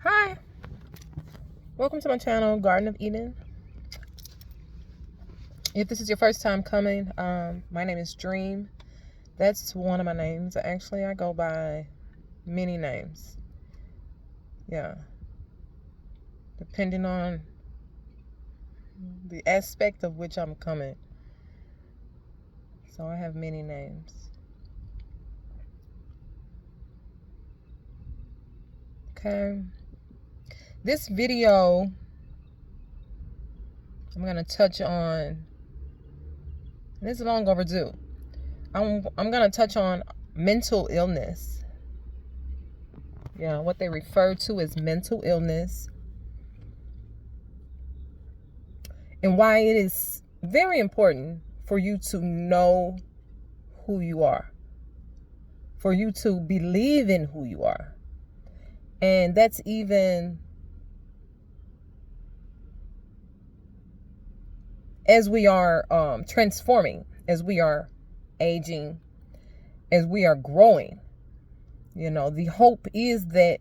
Hi, welcome to my channel, Garden of Eden. If this is your first time coming, my name is Dream. That's one of my names. Actually, I go by many names. Yeah, depending on the aspect of which I'm coming. So I have many names. Okay. This video, I'm gonna touch on, and this is long overdue. I'm gonna touch on mental illness. Yeah, what they refer to as mental illness, and why it is very important for you to know who you are, for you to believe in who you are. And that's even as we are transforming, as we are aging, as we are growing. The hope is that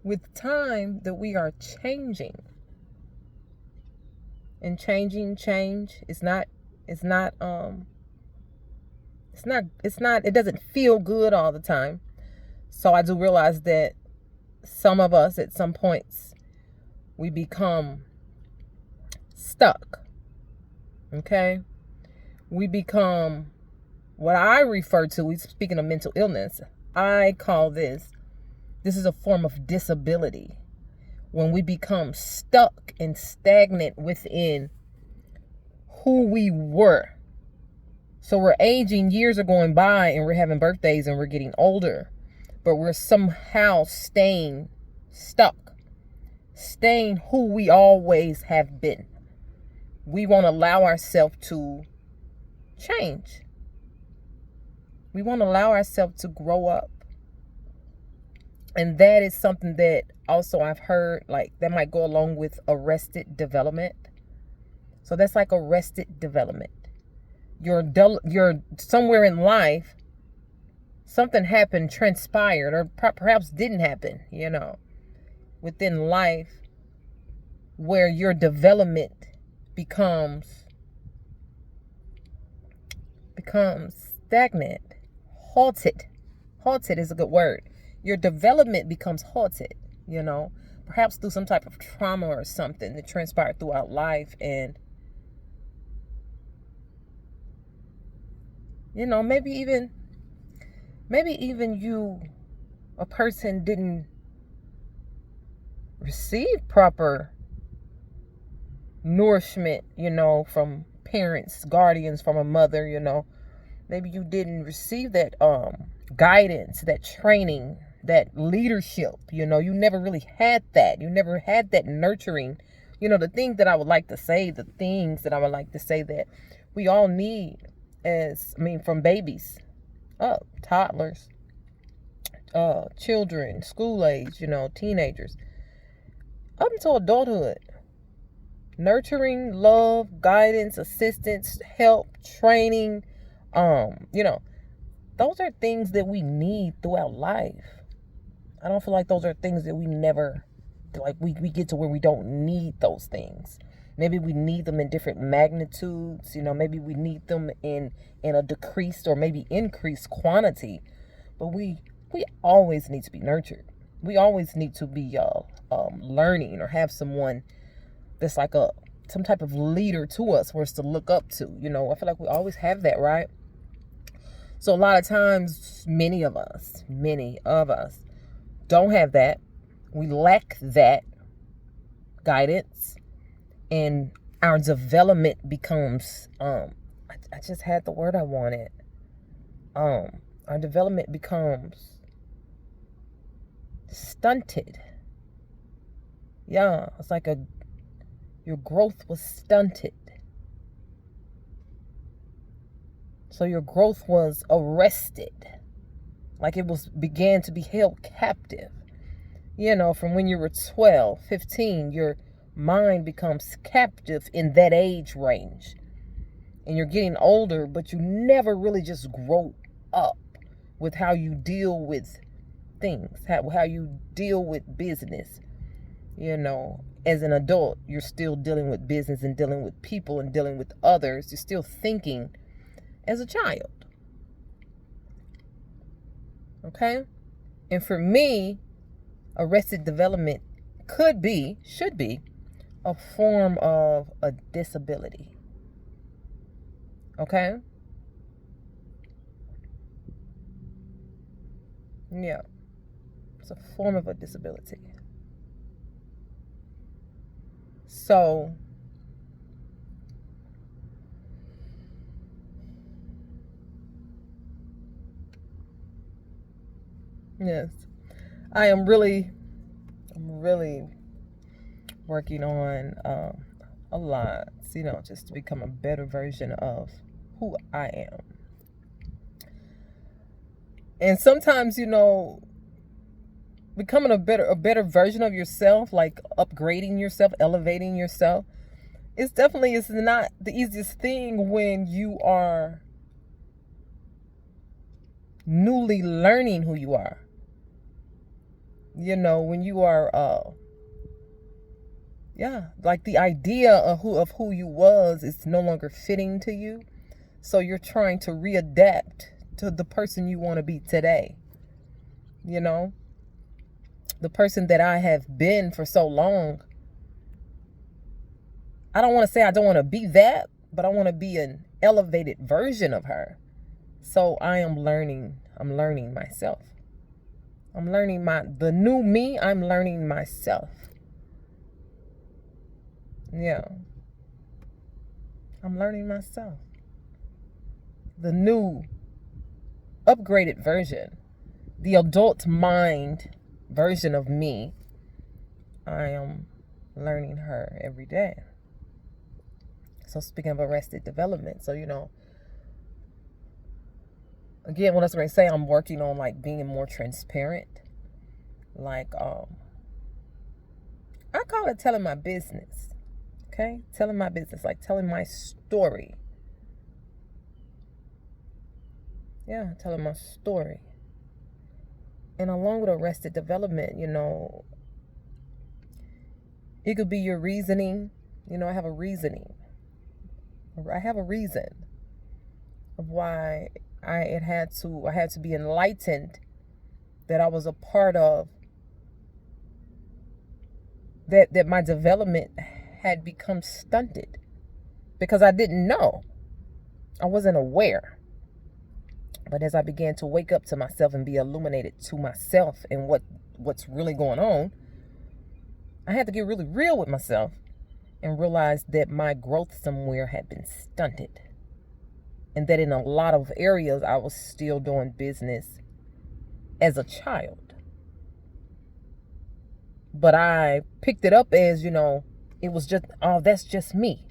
with time that we are changing. And change is not it doesn't feel good all the time. So I do realize that some of us at some points we become stuck. Okay? We become what I refer to, speaking of mental illness, I call this is a form of disability. When we become stuck and stagnant within who we were. So we're aging, years are going by, and we're having birthdays and we're getting older, but we're somehow staying stuck, staying who we always have been. We won't allow ourselves to change. We won't allow ourselves to grow up. And that is something that also I've heard, like, that might go along with arrested development. So that's like arrested development. You're somewhere in life, something happened, transpired, or perhaps didn't happen, within life, where your development becomes stagnant, halted. Halted is a good word. Your development becomes halted, perhaps through some type of trauma or something that transpired throughout life. And, maybe even a person didn't receive proper nourishment, from parents, guardians, from a mother, maybe you didn't receive that guidance, that training, that leadership, you never really had that. You never had that nurturing. The things that I would like to say that we all need from babies up, toddlers, children, school age, teenagers, up until adulthood. Nurturing, love, guidance, assistance, help, training, those are things that we need throughout life. I don't feel like those are things that we never, like, we get to where we don't need those things. Maybe we need them in different magnitudes, maybe we need them in a decreased or maybe increased quantity. But we always need to be nurtured. We always need to be learning, or have someone that's like some type of leader to us for us to look up to. I feel like we always have that, right? So a lot of times, many of us don't have that. We lack that guidance, and our development becomes I just had the word I wanted. Our development becomes stunted. Yeah, it's like your growth was stunted. So your growth was arrested. Like it began to be held captive. From when you were 12, 15, your mind becomes captive in that age range. And you're getting older, but you never really just grow up with how you deal with things, how you deal with business. As an adult, you're still dealing with business and dealing with people and dealing with others. You're still thinking as a child. Okay? And for me, arrested development should be a form of a disability. Okay? Yeah. It's a form of a disability. So, yes, I'm really working on a lot, just to become a better version of who I am. And sometimes, becoming a better version of yourself, like upgrading yourself, elevating yourself, it's not the easiest thing when you are newly learning who you are. When you are like the idea of who you was is no longer fitting to you. So you're trying to readapt to the person you want to be today. The person that I have been for so long. I don't want to say I don't want to be that, but I want to be an elevated version of her. So I'm learning myself. I'm learning the new me. I'm learning myself. Yeah. I'm learning myself. The new upgraded version, the adult mind version of me, I am learning her every day. So speaking of arrested development, so again, what I was going to say, I'm working on like being more transparent. Like I call it telling my business. Okay? Telling my business, like telling my story. Yeah, telling my story. And along with arrested development, it could be your reasoning. I have a reasoning. I have a reason of why I had to be enlightened that I was a part of, that my development had become stunted because I didn't know. I wasn't aware. But as I began to wake up to myself and be illuminated to myself and what's really going on, I had to get really real with myself and realize that my growth somewhere had been stunted. And that in a lot of areas, I was still doing business as a child. But I picked it up as, it was just, that's just me.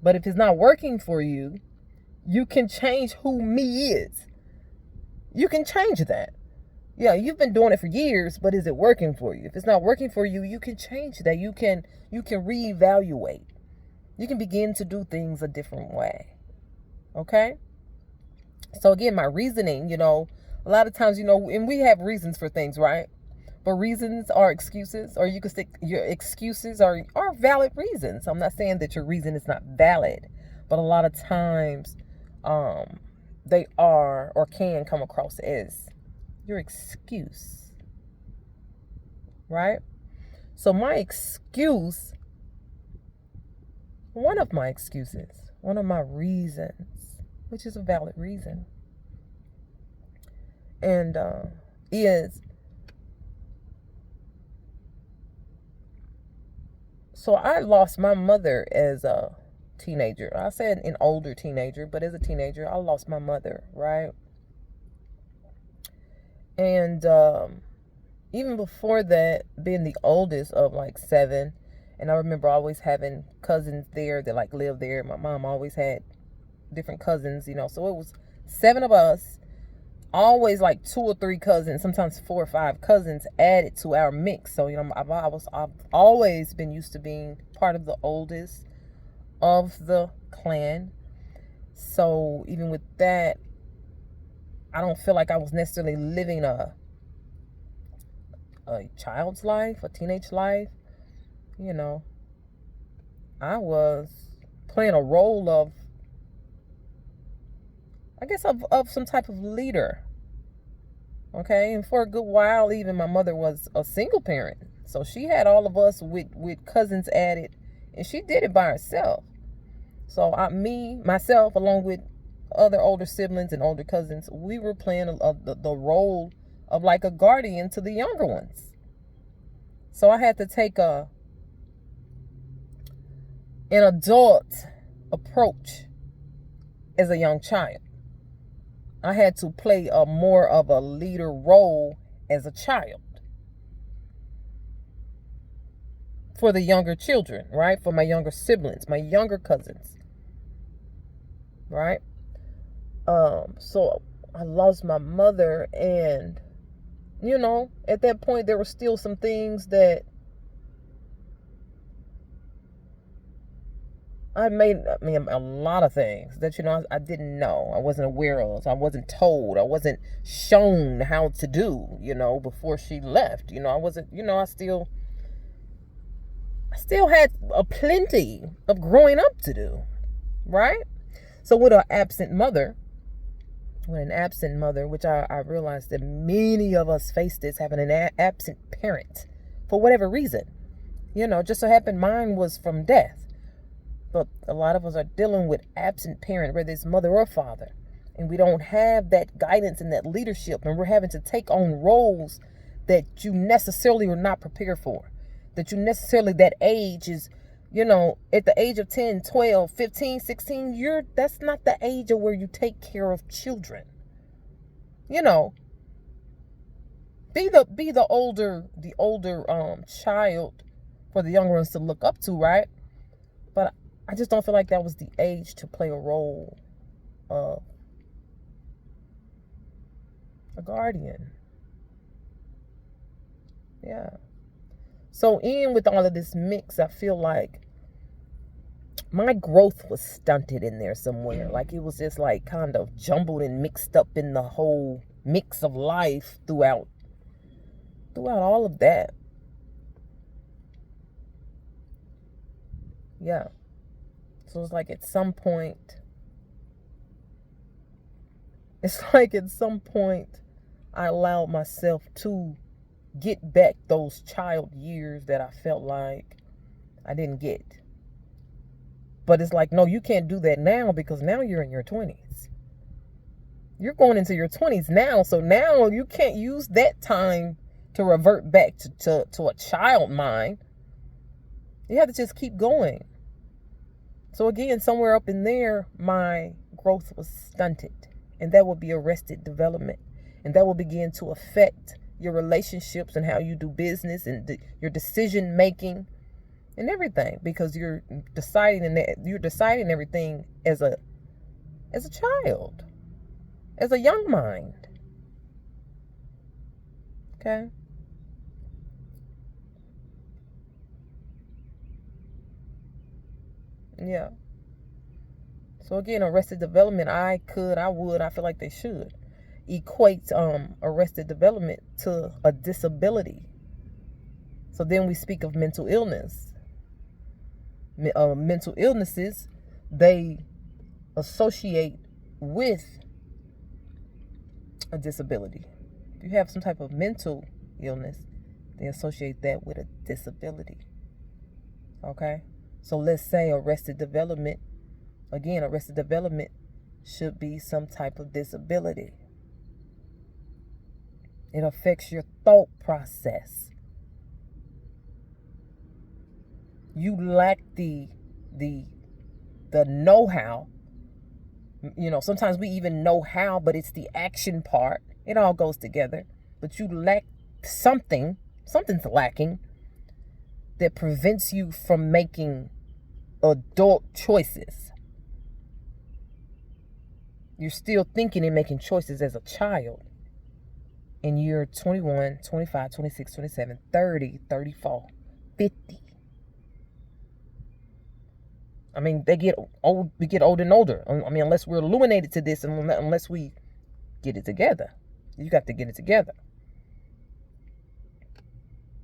But if it's not working for you, you can change who me is. You can change that. Yeah, you've been doing it for years, but is it working for you? If it's not working for you, you can change that. You can reevaluate. You can begin to do things a different way. Okay? So again, my reasoning, a lot of times, and we have reasons for things, right? But reasons are excuses, or you could stick your excuses are valid reasons. I'm not saying that your reason is not valid, but a lot of times they are or can come across as your excuse, right? So my excuse, one of my excuses, one of my reasons, which is a valid reason, and is, so I lost my mother as a teenager. I said an older teenager, but as a teenager, I lost my mother, right? And even before that, being the oldest of like 7, and I remember always having cousins there that like lived there. My mom always had different cousins, so it was 7 of us, always like 2 or 3 cousins, sometimes 4 or 5 cousins added to our mix. So I've always been used to being part of the oldest of the clan. So even with that, I don't feel like I was necessarily living a a child's life, a teenage life, you know, I was playing a role of, I guess, of some type of leader. Okay. And for a good while, even my mother was a single parent. So she had all of us with cousins added, and she did it by herself. So myself, along with other older siblings and older cousins, we were playing the role of like a guardian to the younger ones. So I had to take an adult approach as a young child. I had to play a more of a leader role as a child for the younger children, right? For my younger siblings, my younger cousins, right? So I lost my mother, and you know, at that point there were still some things that a lot of things that, you know, I didn't know. I wasn't aware of. I wasn't told. I wasn't shown how to do, you know, before she left. You know, I wasn't, you know, I still had a plenty of growing up to do, right? So with an absent mother, which I realized that many of us face this, having an absent parent for whatever reason. You know, just so happened mine was from death. But a lot of us are dealing with absent parent, whether it's mother or father. And we don't have that guidance and that leadership. And we're having to take on roles that you necessarily are not prepared for. That you necessarily, that age is, you know, at the age of 10, 12, 15, 16, that's not the age of where you take care of children. You know, be the older child for the younger ones to look up to, right? But I just don't feel like that was the age to play a role of a guardian. Yeah. So in with all of this mix, I feel like my growth was stunted in there somewhere. Like it was just like kind of jumbled and mixed up in the whole mix of life throughout all of that. Yeah. So it's like at some point I allowed myself to get back those child years that I felt like I didn't get. But it's like, no, you can't do that now, because now you're in your 20s. You're going into your 20s now. So now you can't use that time to revert back to a child mind. You have to just keep going. So again, somewhere up in there, my growth was stunted. And that will be arrested development. And that will begin to affect your relationships and how you do business and your decision making and everything, because you're deciding everything as a child, as a young mind. Okay? Yeah. So again, arrested development, I feel like they should equate arrested development to a disability. So then we speak of mental illness. Mental illnesses, they associate with a disability. If you have some type of mental illness, they associate that with a disability. Okay? So let's say arrested development should be some type of disability. It affects your thought process. You lack the know-how. You know, sometimes we even know how, but it's the action part. It all goes together. But you lack something's lacking that prevents you from making adult choices. You're still thinking and making choices as a child. And you're 21, 25, 26, 27, 30, 34, 50. I mean, we get older and older. I mean, unless we're illuminated to this, and unless we get it together. You got to get it together.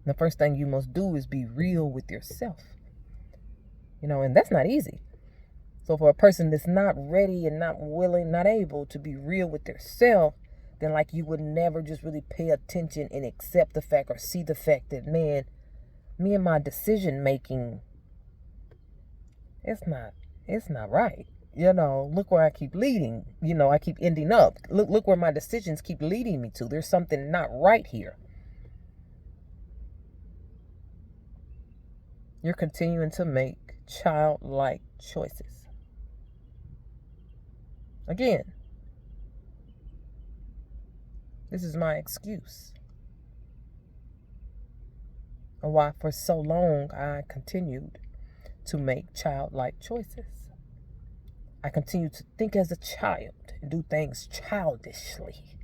The first thing you must do is be real with yourself. And that's not easy. So for a person that's not ready and not willing, not able to be real with their self, then like you would never just really pay attention and accept the fact or see the fact that, man, me and my decision making, it's not right. Look where I keep leading. I keep ending up. Look where my decisions keep leading me to. There's something not right here. You're continuing to make childlike choices. Again, this is my excuse of why for so long I continued to make childlike choices. I continued to think as a child and do things childishly.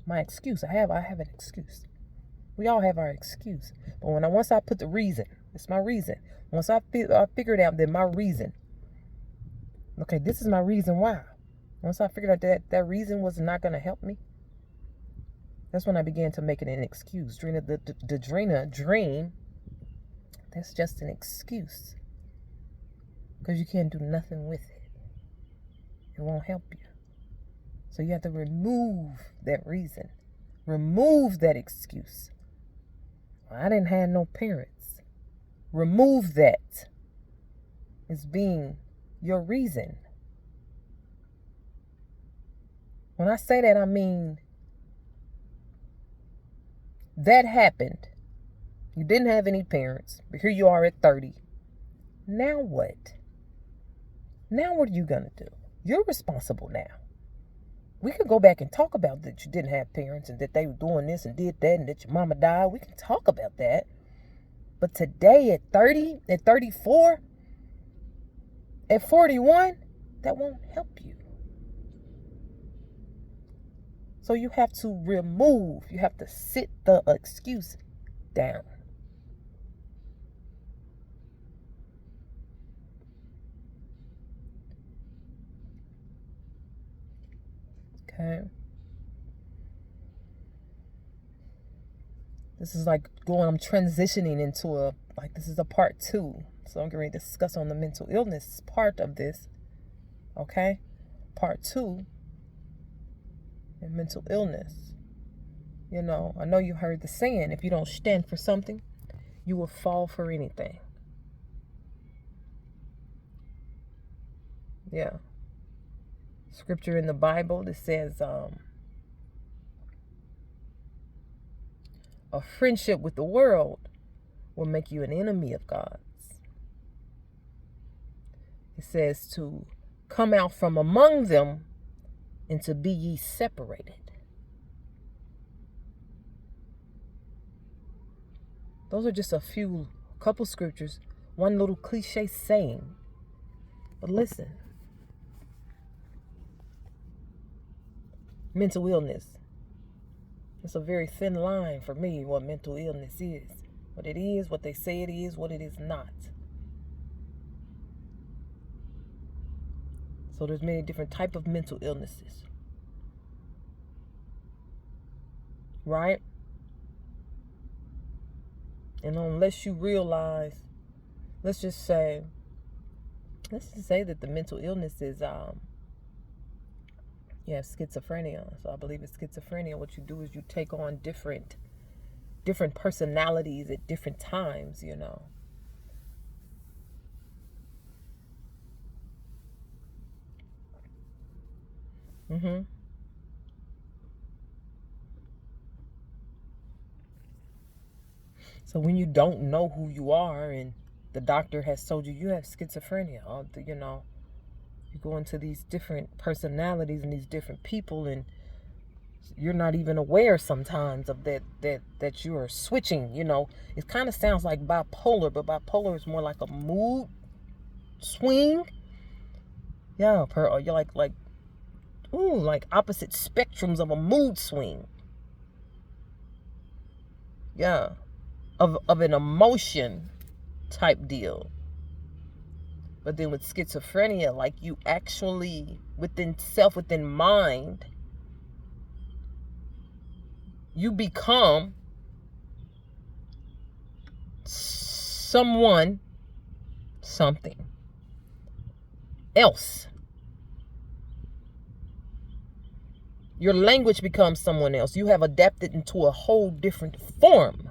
My excuse. I have an excuse. We all have our excuse. But once I put the reason, it's my reason. Once I figured out that my reason, okay, this is my reason why. Once I figured out that reason was not going to help me, that's when I began to make it an excuse. The dream, that's just an excuse. Because you can't do nothing with it. It won't help you. So you have to remove that reason. Remove that excuse. I didn't have no parents. Remove that as being your reason. When I say that, I mean that happened. You didn't have any parents, but here you are at 30. Now what? Now what are you going to do? You're responsible now. We could go back and talk about that you didn't have parents and that they were doing this and did that and that your mama died. We can talk about that. But today at 30, at 34, at 41, that won't help you. So you have to you have to sit the excuse down. Okay. This is like I'm transitioning into this is a part 2. So I'm going to discuss on the mental illness part of this. Okay. Part 2. And mental illness. I know you heard the saying, if you don't stand for something, you will fall for anything. Yeah. Scripture in the Bible that says a friendship with the world will make you an enemy of God's. It says to come out from among them and to be ye separated. Those are just a couple scriptures, one little cliche saying. But listen, mental illness. It's a very thin line for me what mental illness is. What it is, what they say it is, what it is not. So there's many different types of mental illnesses. Right? And unless you realize, let's just say that the mental illness is you have schizophrenia. So I believe it's schizophrenia. What you do is you take on different personalities at different times, So when you don't know who you are and the doctor has told you have schizophrenia, or you go into these different personalities and these different people, and you're not even aware sometimes of that you are switching. It kind of sounds like bipolar, but bipolar is more like a mood swing. Yeah, you're like opposite spectrums of a mood swing. Yeah, of an emotion type deal. But then with schizophrenia, like you actually within mind, you become someone, something else. Your language becomes someone else. You have adapted into a whole different form.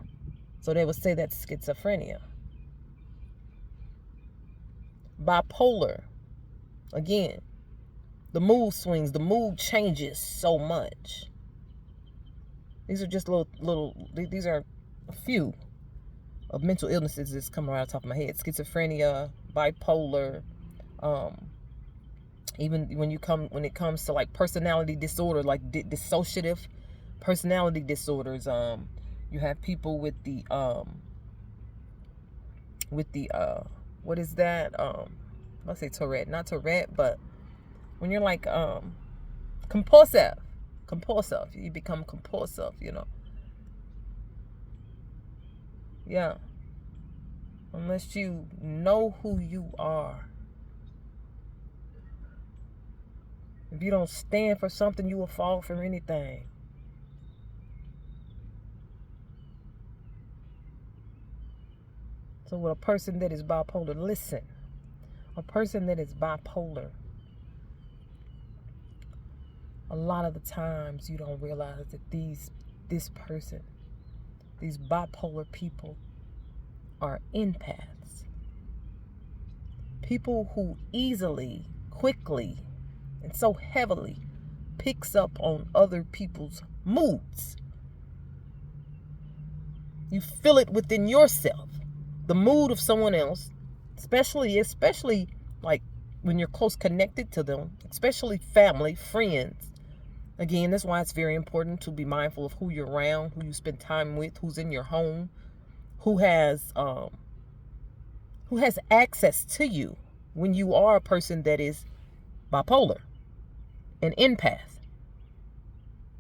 So they would say that's schizophrenia. Bipolar. Again, the mood swings, the mood changes so much. These are just these are a few of mental illnesses that's coming right off the top of my head. Schizophrenia, bipolar, even when it comes to like personality disorder, like dissociative personality disorders. You have people with the what is that? Let's say Tourette, not Tourette, but when you're like compulsive, you become compulsive, Yeah. Unless you know who you are. If you don't stand for something, you will fall for anything. So with a person that is bipolar, listen. A person that is bipolar, a lot of the times you don't realize that these bipolar people are empaths. People who easily, quickly, and so heavily picks up on other people's moods. You feel it within yourself. The mood of someone else, especially like when you're close connected to them, especially family, friends. Again, that's why it's very important to be mindful of who you're around, who you spend time with, who's in your home, who has access to you when you are a person that is bipolar, an empath.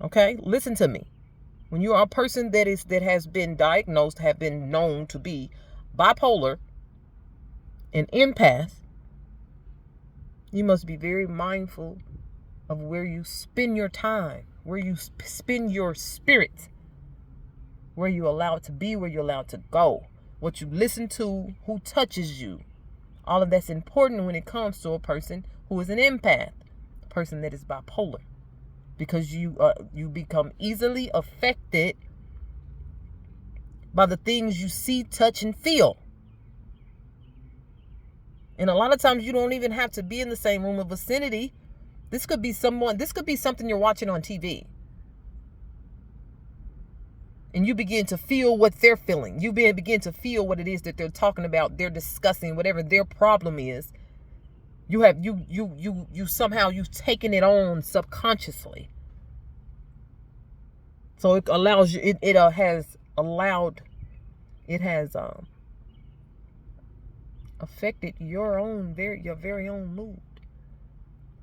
Okay? Listen to me. When you are a person that has been diagnosed, have been known to be bipolar, an empath, you must be very mindful of where you spend your time, where you spend your spirit, where you allow it to be, where you allow it to go, what you listen to, who touches you. All of that's important when it comes to a person who is an empath, a person that is bipolar, because you become easily affected by the things you see, touch, and feel. And a lot of times you don't even have to be in the same room or vicinity. This could be something you're watching on TV. And you begin to feel what they're feeling. You begin to feel what it is that they're talking about, they're discussing, whatever their problem is. You've taken it on subconsciously. So it allows you, it has affected your very own mood.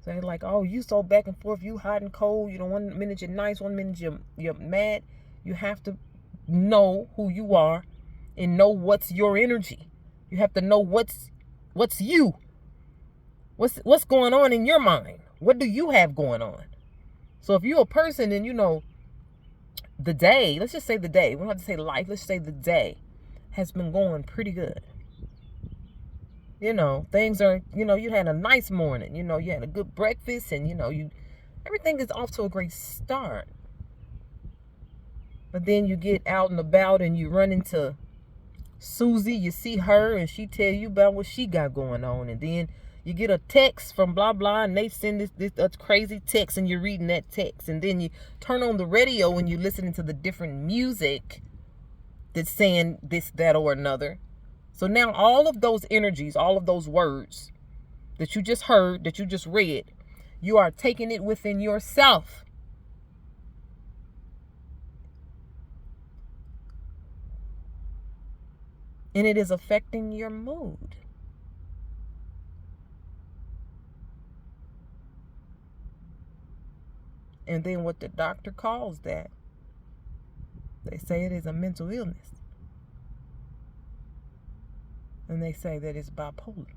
So they're like, oh, you so back and forth, you hot and cold, 1 minute you're nice, 1 minute you're mad. You have to know who you are and know what's your energy. You have to know what's you. What's going on in your mind? What do you have going on? So if you're a person and the day, let's just say the day, we don't have to say life, let's say the day has been going pretty good. Things are, you had a nice morning, you had a good breakfast, and everything is off to a great start. But then you get out and about and you run into Susie, you see her and she tell you about what she got going on. And then you get a text from blah, blah, and they send this crazy text and you're reading that text. And then you turn on the radio and you're listening to the different music that's saying this, that, or another. So now all of those energies, all of those words that you just heard, that you just read, you are taking it within yourself. And it is affecting your mood. And then what the doctor calls that, they say it is a mental illness. And they say that it's bipolar.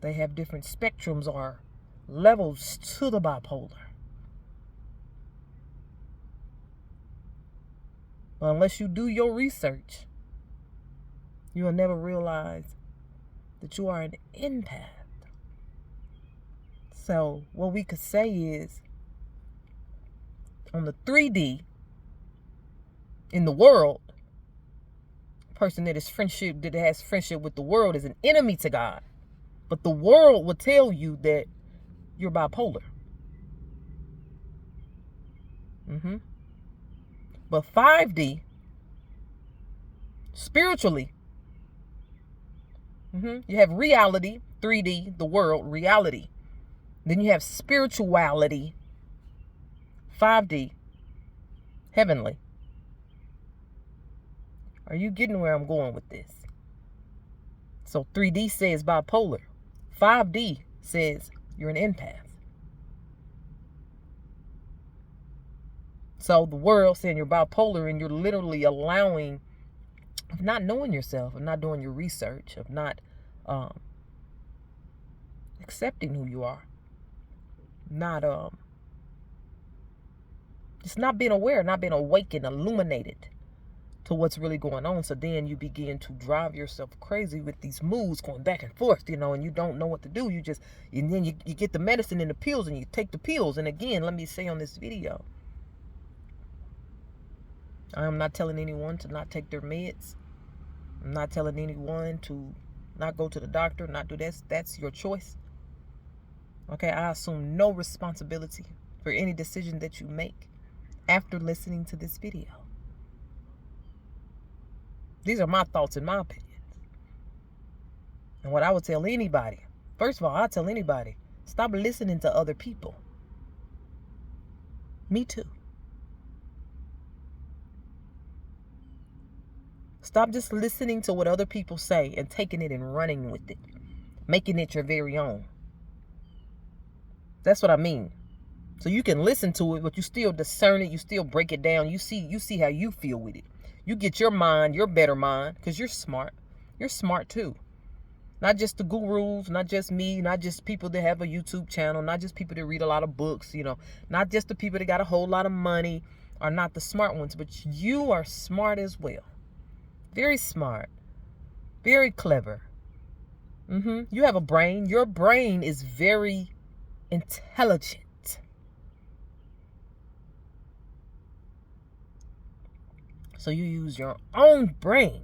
They have different spectrums or levels to the bipolar. But unless you do your research, You will never realize that you are an empath. So what we could say is, on the 3D, in the world, a person that has friendship with the world is an enemy to God. But the world will tell you that you're bipolar. But 5D, spiritually, you have reality, 3D, the world, reality. Then you have spirituality, 5D, heavenly. Are you getting where I'm going with this? So 3D says bipolar. 5D says you're an empath. So the world saying you're bipolar, and you're literally allowing, of not knowing yourself, of not doing your research, of not accepting who you are, not just not being aware, not being awakened, illuminated to what's really going on. So then you begin to drive yourself crazy with these moods going back and forth, and you don't know what to do. And then you get the medicine and the pills, and you take the pills. And again, let me say on this video, I am not telling anyone to not take their meds. I'm not telling anyone to not go to the doctor, not do this. That's your choice. Okay, I assume no responsibility for any decision that you make after listening to this video. These are my thoughts and my opinions. And what I would tell anybody, first of all, I tell anybody, stop listening to other people. Me too. Stop just listening to what other people say and taking it and running with it, making it your very own. That's what I mean. So you can listen to it, but you still discern it. You still break it down. You see how you feel with it. You get your mind, your better mind, because you're smart. You're smart too. Not just the gurus, not just me, not just people that have a YouTube channel, not just people that read a lot of books, not just the people that got a whole lot of money are not the smart ones, but you are smart as well. Very smart. Very clever. You have a brain. Your brain is very intelligent. So you use your own brain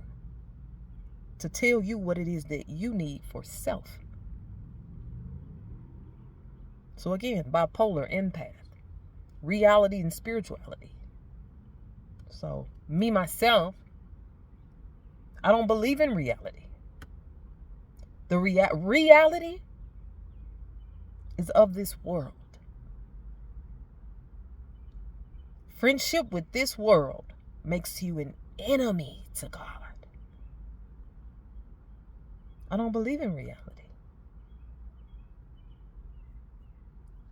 to tell you what it is that you need for self. So again, bipolar, empath, reality and spirituality. So me, myself, I don't believe in reality. The reality is of this world. Friendship with this world makes you an enemy to God. I don't believe in reality.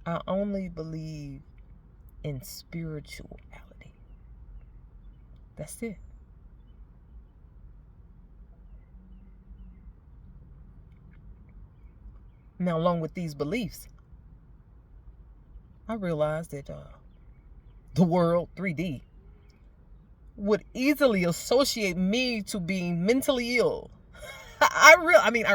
I only believe in spirituality. That's it. Now, along with these beliefs, I realized that the world, 3D, would easily associate me to being mentally ill. I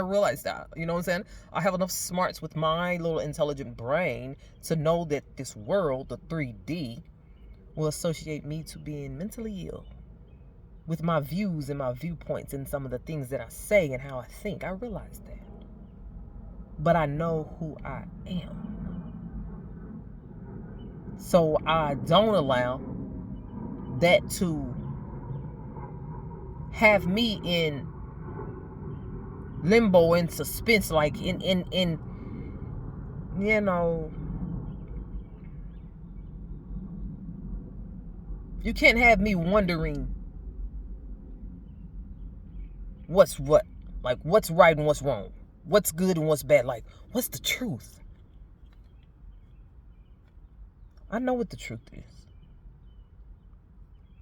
realized that, you know what I'm saying? I have enough smarts with my little intelligent brain to know that this world, the 3D, will associate me to being mentally ill with my views and my viewpoints and some of the things that I say and how I think. I realized that. But I know who I am. So I don't allow that to have me in limbo and suspense, like in you can't have me wondering what's what, like what's right and what's wrong, what's good and what's bad, like what's the truth. I know what the truth is.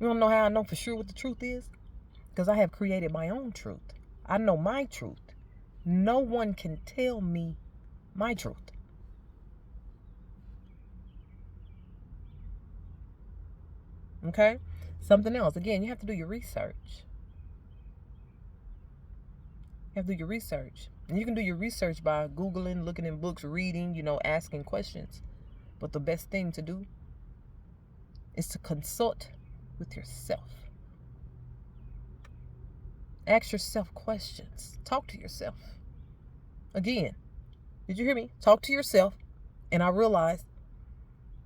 You don't know how I know for sure what the truth is? Because I have created my own truth. I know my truth. No one can tell me my truth. Okay? Something else. Again, you have to do your research. You have to do your research. And you can do your research by Googling, looking in books, reading, asking questions. But the best thing to do is to consult with yourself. Ask yourself questions. Talk to yourself. Again, did you hear me? Talk to yourself. And I realized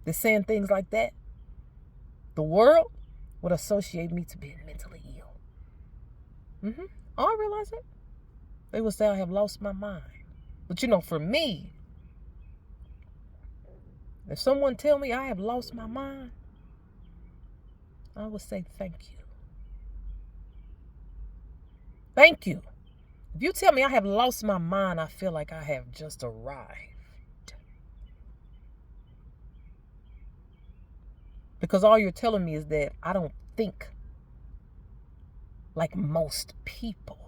that saying things like that, the world would associate me to being mentally ill. Oh, I realized it. They would say I have lost my mind. But for me, if someone tell me I have lost my mind, I would say thank you. Thank you. If you tell me I have lost my mind, I feel like I have just arrived. Because all you're telling me is that I don't think like most people.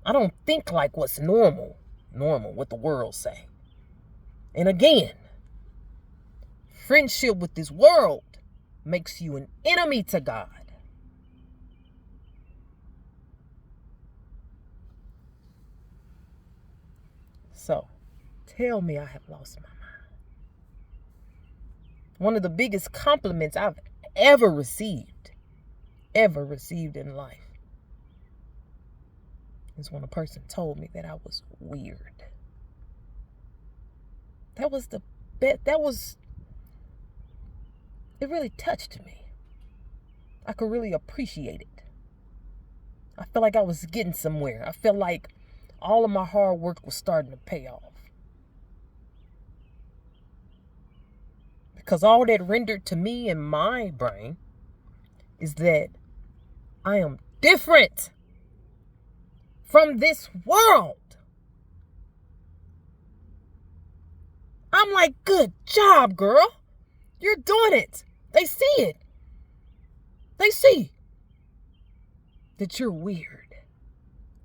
I don't think like what's normal, what the world say. And again, friendship with this world makes you an enemy to God. So, tell me I have lost my mind. One of the biggest compliments I've ever received in life is when a person told me that I was weird. That was the best. It really touched me. I could really appreciate it. I felt like I was getting somewhere. I felt like all of my hard work was starting to pay off. Because all that rendered to me in my brain is that I am different from this world. I'm like, good job, girl. You're doing it. They see it. They see that you're weird.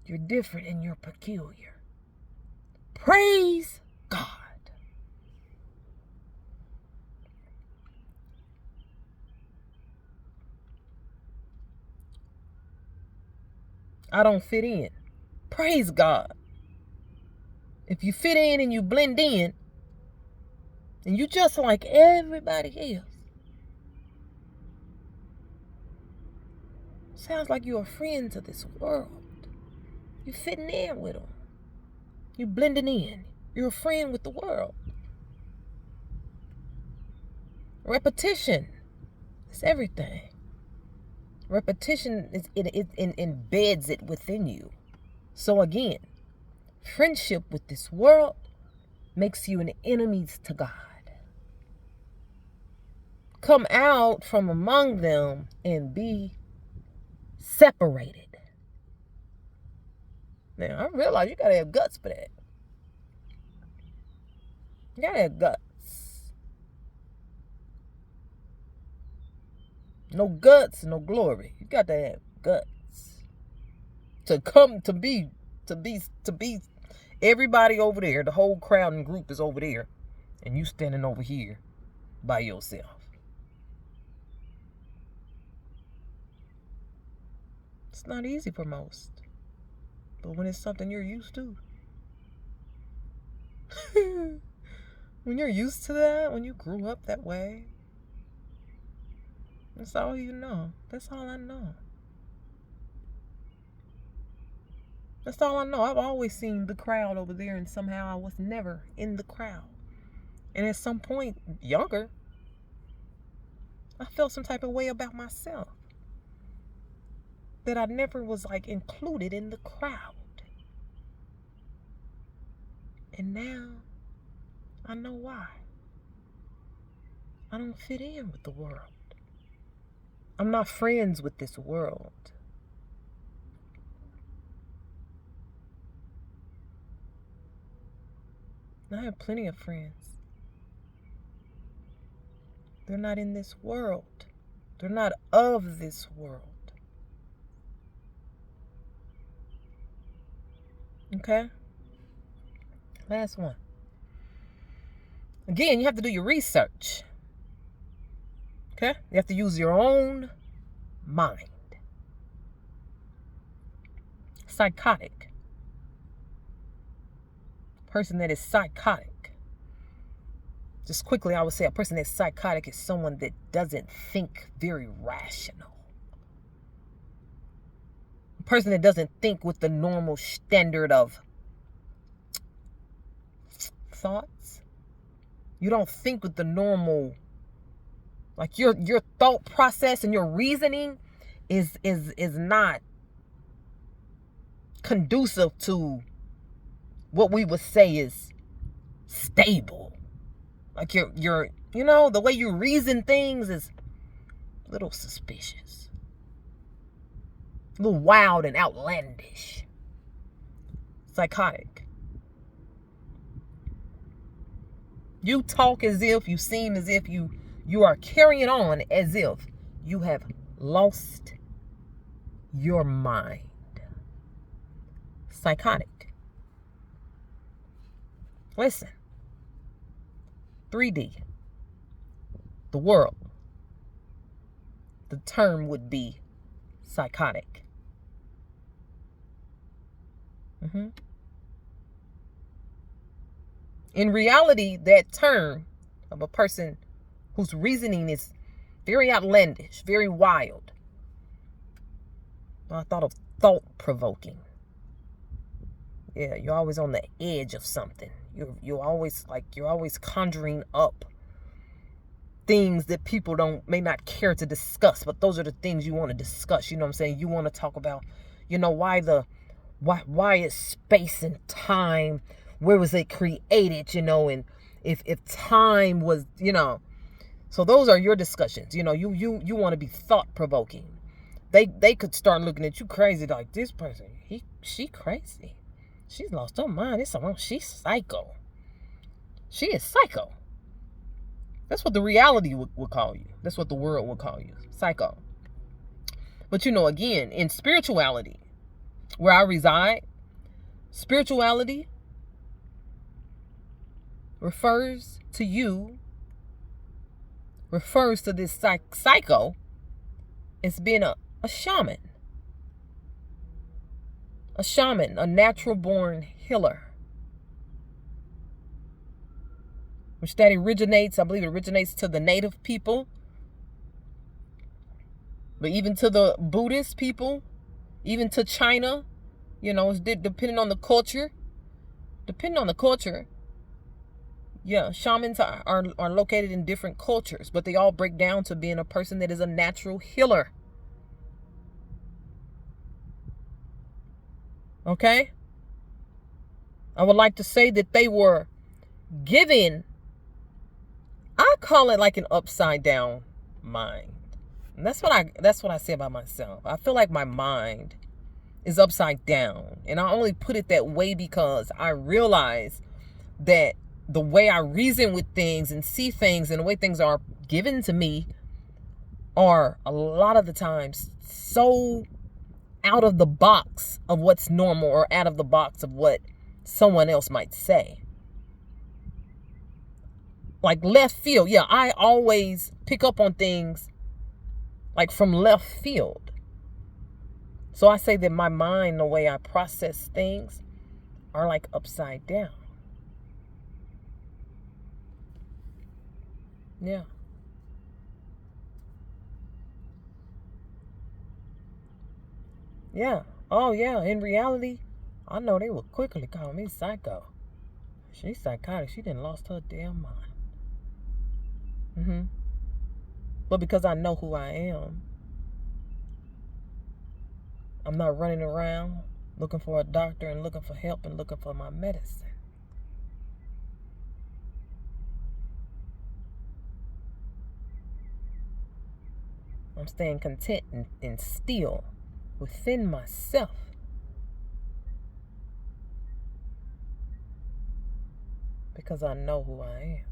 You're different and you're peculiar. Praise God. I don't fit in. Praise God. If you fit in and you blend in, and you just like everybody else, sounds like you're a friend to this world. You're fitting in with them. You're blending in. You're a friend with the world. Repetition is everything. Repetition it embeds it within you. So again, friendship with this world makes you an enemy to God. Come out from among them and be separated. Now, I realize you gotta have guts for that. You gotta have guts. No guts, no glory. You got to have guts to come to be everybody over there. The whole crowd and group is over there, and you standing over here by yourself. It's not easy for most, but when it's something you're used to, when you're used to that, when you grew up that way, that's all you know. That's all I know. That's all I know. I've always seen the crowd over there, and somehow I was never in the crowd. And at some point, younger, I felt some type of way about myself. That I never was like included in the crowd. And now, I know why. I don't fit in with the world. I'm not friends with this world. I have plenty of friends. They're not in this world. They're not of this world. Okay? Last one. Again, you have to do your research. Okay? You have to use your own mind. psychotic. Person that is psychotic. Just quickly, I would say a person that's psychotic is someone that doesn't think very rational. A person that doesn't think with the normal standard of thoughts. You don't think with the normal, like your thought process and your reasoning is not conducive to what we would say is stable. Like your the way you reason things is a little suspicious. A little wild and outlandish. Psychotic. You talk as if, you seem as if you are carrying on as if you have lost your mind. Psychotic. Listen. 3D. The world. The term would be psychotic. In reality, that term of a person whose reasoning is very outlandish, very wild. I thought of thought-provoking. Yeah, you're always on the edge of something. You're always conjuring up things that people may not care to discuss, but those are the things you want to discuss. You know what I'm saying? You want to talk about, why is space and time, where was it created, and if time was, so those are your discussions. You want to be thought-provoking. They could start looking at you crazy, like, this person, she crazy. She's lost her mind. She's psycho. She is psycho. That's what the reality would call you. That's what the world would call you. Psycho. But again, in spirituality, where I reside, spirituality refers to this psycho as being a shaman. A shaman, a natural-born healer. Which that originates, I believe it originates to the native people. But even to the Buddhist people, even to China, it's depending on the culture. Depending on the culture, yeah, shamans are located in different cultures, but they all break down to being a person that is a natural healer. Okay? I would like to say that they were given, I call it like an upside down mind. And that's what I say about myself. I feel like my mind is upside down. And I only put it that way because I realize that the way I reason with things and see things and the way things are given to me are a lot of the times so out of the box of what's normal or out of the box of what someone else might say. Like left field. Yeah, I always pick up on things like from left field. So I say that my mind, the way I process things, are like upside down. Yeah. Yeah. Oh, yeah. In reality, I know they would quickly call me psycho. She's psychotic. She done lost her damn mind. But because I know who I am, I'm not running around looking for a doctor and looking for help and looking for my medicine. I'm staying content and still within myself. Because I know who I am.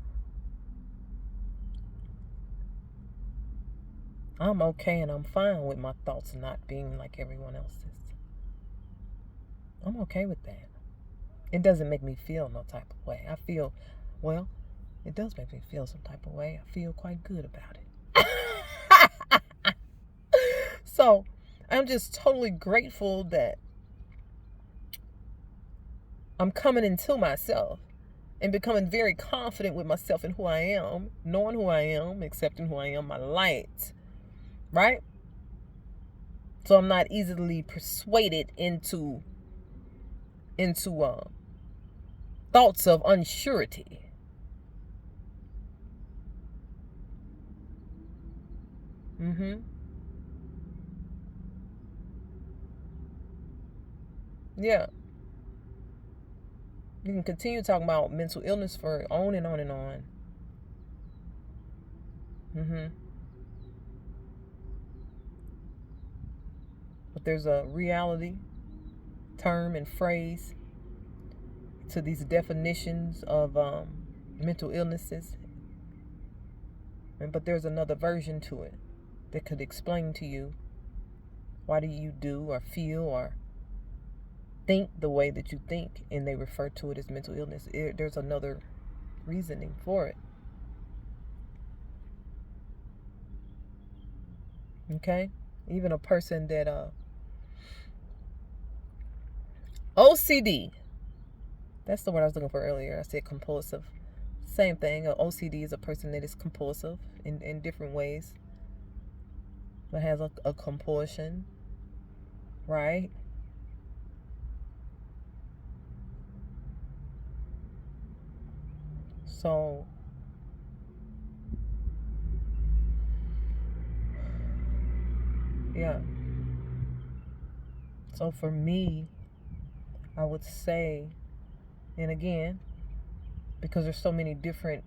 I'm okay and I'm fine with my thoughts not being like everyone else's. I'm okay with that. It doesn't make me feel no type of way. It does make me feel some type of way. I feel quite good about it. So, I'm just totally grateful that I'm coming into myself and becoming very confident with myself and who I am, knowing who I am, accepting who I am, my light, right? So I'm not easily persuaded into thoughts of unsurety. Yeah. You can continue talking about mental illness for on and on and on. But there's a reality, term, and phrase to these definitions of mental illnesses. But there's another version to it that could explain to you why do you do or feel or think the way that you think, and they refer to it as mental illness. There's another reasoning for it. Okay? Even a person that OCD, that's the word I was looking for earlier. I said compulsive. Same thing. OCD is a person that is compulsive in different ways, but has a compulsion, right? So yeah. So for me, I would say, and again, because there's so many different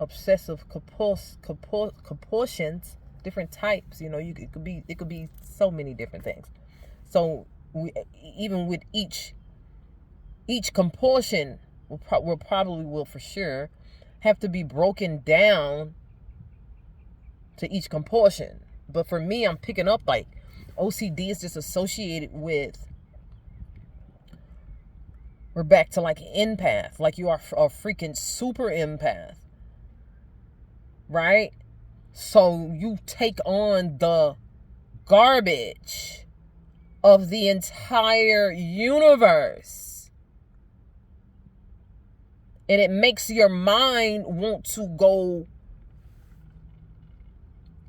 obsessive compulsions, different types, it could be so many different things. So even with each compulsion will for sure have to be broken down to each compulsion. But for me, I'm picking up like OCD is just associated with, we're back to like an empath, like you are a freaking super empath, right? So you take on the garbage of the entire universe, and it makes your mind want to go,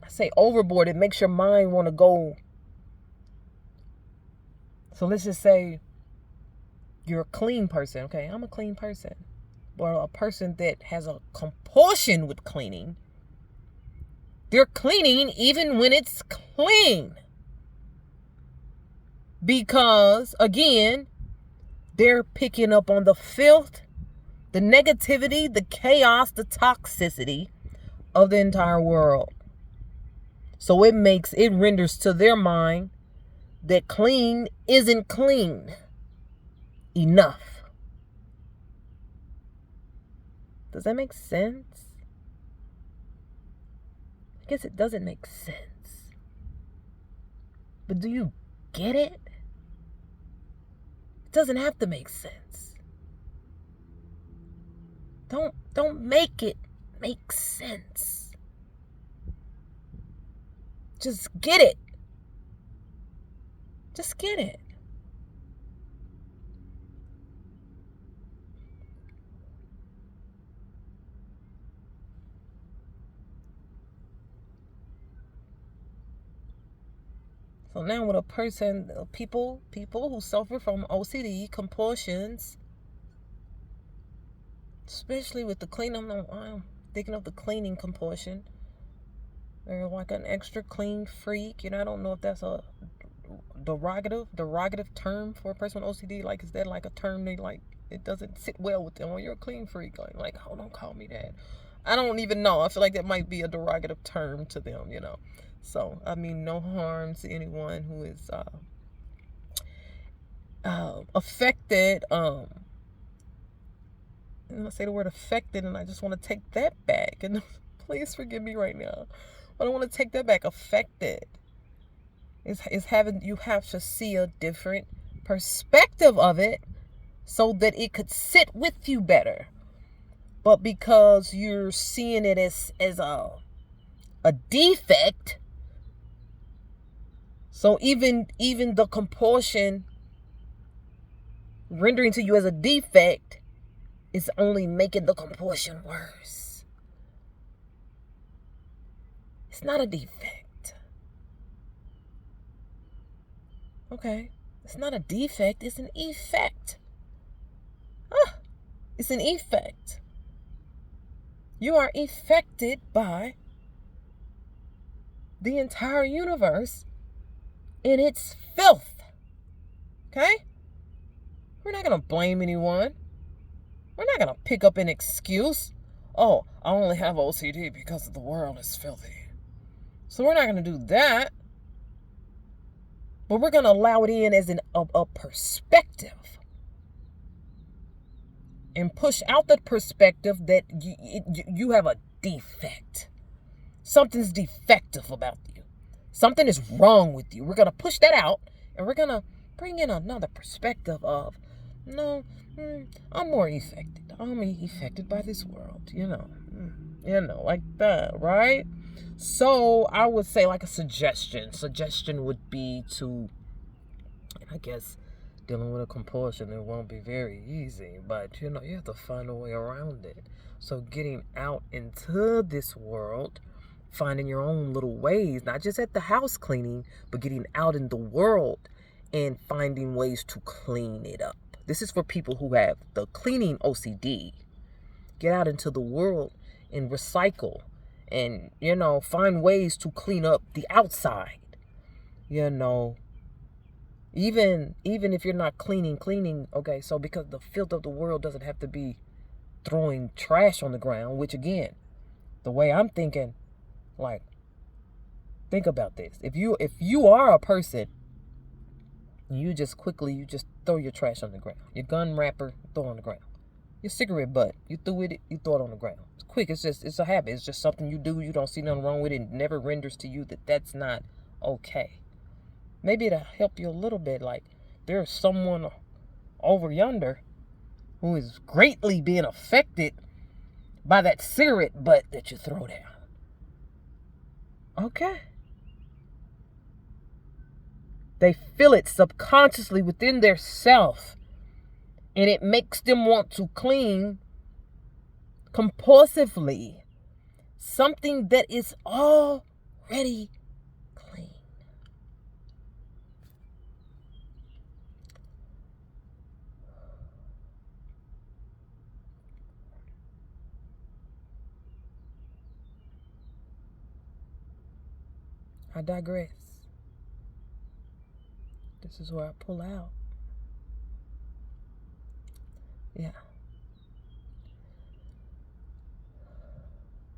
I say overboard, it makes your mind want to go. So let's just say you're a clean person. Okay, I'm a clean person. Or a person that has a compulsion with cleaning, they're cleaning even when it's clean. Because, again, they're picking up on the filth, the negativity, the chaos, the toxicity of the entire world. So it renders to their mind that clean isn't clean enough. Does that make sense? I guess it doesn't make sense. But do you get it? It doesn't have to make sense. Don't make it make sense. Just get it. Just get it. So now with a person, people who suffer from OCD compulsions, especially with the cleaning, I'm thinking of the cleaning compulsion. They're like an extra clean freak. I don't know if that's a derogative term for a person with OCD. Like, is that like a term they like? It doesn't sit well with them. Oh, you're a clean freak. Like, oh, don't call me that. I don't even know. I feel like that might be a derogative term to them. So I mean, no harm to anyone who is affected. And I say the word affected, and I just want to take that back. And please forgive me right now, but I want to take that back. Affected is having, you have to see a different perspective of it so that it could sit with you better. But because you're seeing it as a defect, so even the compulsion rendering to you as a defect is only making the compulsion worse. It's not a defect. Okay? It's not a defect, it's an effect. It's an effect. You are affected by the entire universe in its filth. Okay? We're not going to blame anyone. We're not going to pick up an excuse. Oh, I only have OCD because the world is filthy. So we're not going to do that. But we're going to allow it in as a perspective. And push out the perspective that you have a defect. Something's defective about you. Something is wrong with you. We're going to push that out, and we're going to bring in another perspective of, no, I'm more affected. I'm affected by this world, like that, right? So I would say like a suggestion. Suggestion would be to, I guess, dealing with a compulsion, it won't be very easy, but you have to find a way around it. So getting out into this world, finding your own little ways, not just at the house cleaning, but getting out in the world and finding ways to clean it up. This is for people who have the cleaning OCD. Get out into the world and recycle and, find ways to clean up the outside, Even if you're not cleaning, okay, so because the filth of the world doesn't have to be throwing trash on the ground, which again, the way I'm thinking, like, think about this. If you are a person, you just throw your trash on the ground. Your gun wrapper, throw it on the ground. Your cigarette butt, you threw it, you throw it on the ground. It's quick, it's a habit. It's just something you do. You don't see nothing wrong with it. It never renders to you that that's not okay. Maybe it'll help you a little bit. Like, there's someone over yonder who is greatly being affected by that cigarette butt that you throw down. Okay. They feel it subconsciously within their self. And it makes them want to clean compulsively something that is already clean. I digress. This is where I pull out. Yeah.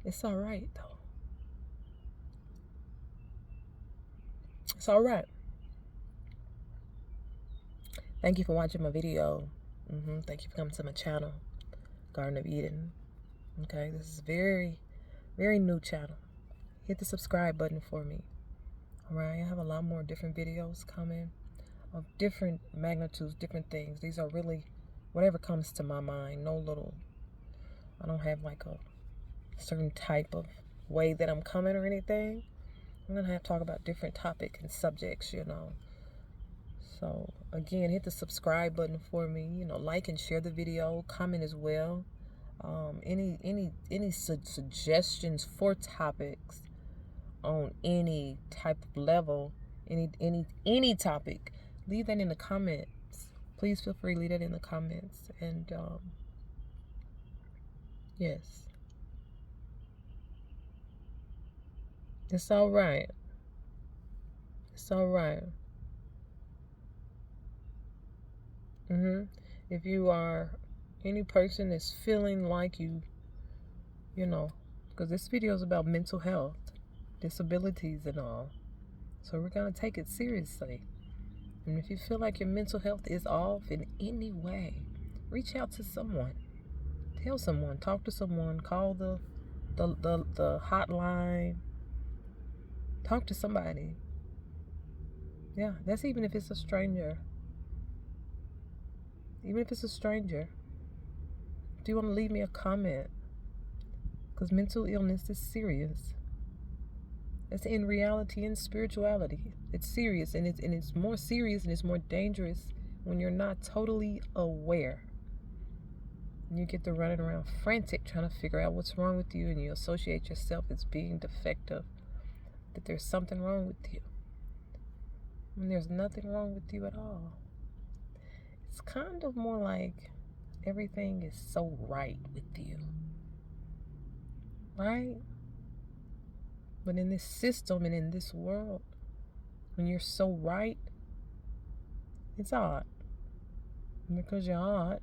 It's all right, though. It's all right. Thank you for watching my video. Thank you for coming to my channel, Garden of Eden. Okay, this is a very, very new channel. Hit the subscribe button for me. All right, I have a lot more different videos coming of different magnitudes, different things. These are really whatever comes to my mind. I don't have like a certain type of way that I'm coming or anything. I'm going to have to talk about different topics and subjects, So, again, hit the subscribe button for me. Like and share the video. Comment as well. Any suggestions for topics on any type of level, any topic, leave that in the comments. Please feel free to leave that in the comments. And yes, it's all right. It's all right. If you are any person that's feeling like because this video is about mental health, disabilities and all. So we're going to take it seriously. And if you feel like your mental health is off in any way, reach out to someone. Tell someone, talk to someone, call the hotline. Talk to somebody. Yeah, that's even if it's a stranger. Even if it's a stranger. Do you want to leave me a comment? Because mental illness is serious. It's in reality and spirituality. It's serious, and it's more serious and it's more dangerous when you're not totally aware. You get to running around frantic trying to figure out what's wrong with you, and you associate yourself as being defective, that there's something wrong with you. And there's nothing wrong with you at all. It's kind of more like everything is so right with you. Right? But in this system and in this world, when you're so right, it's odd. And because you're odd,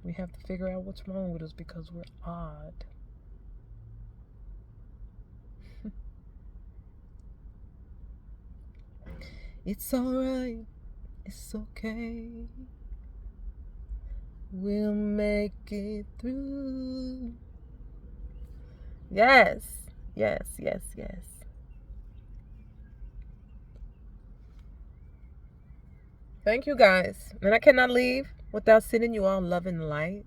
we have to figure out what's wrong with us because we're odd. It's alright. It's okay. We'll make it through. Yes. Yes, yes, yes. Thank you guys. And I cannot leave without sending you all love and light.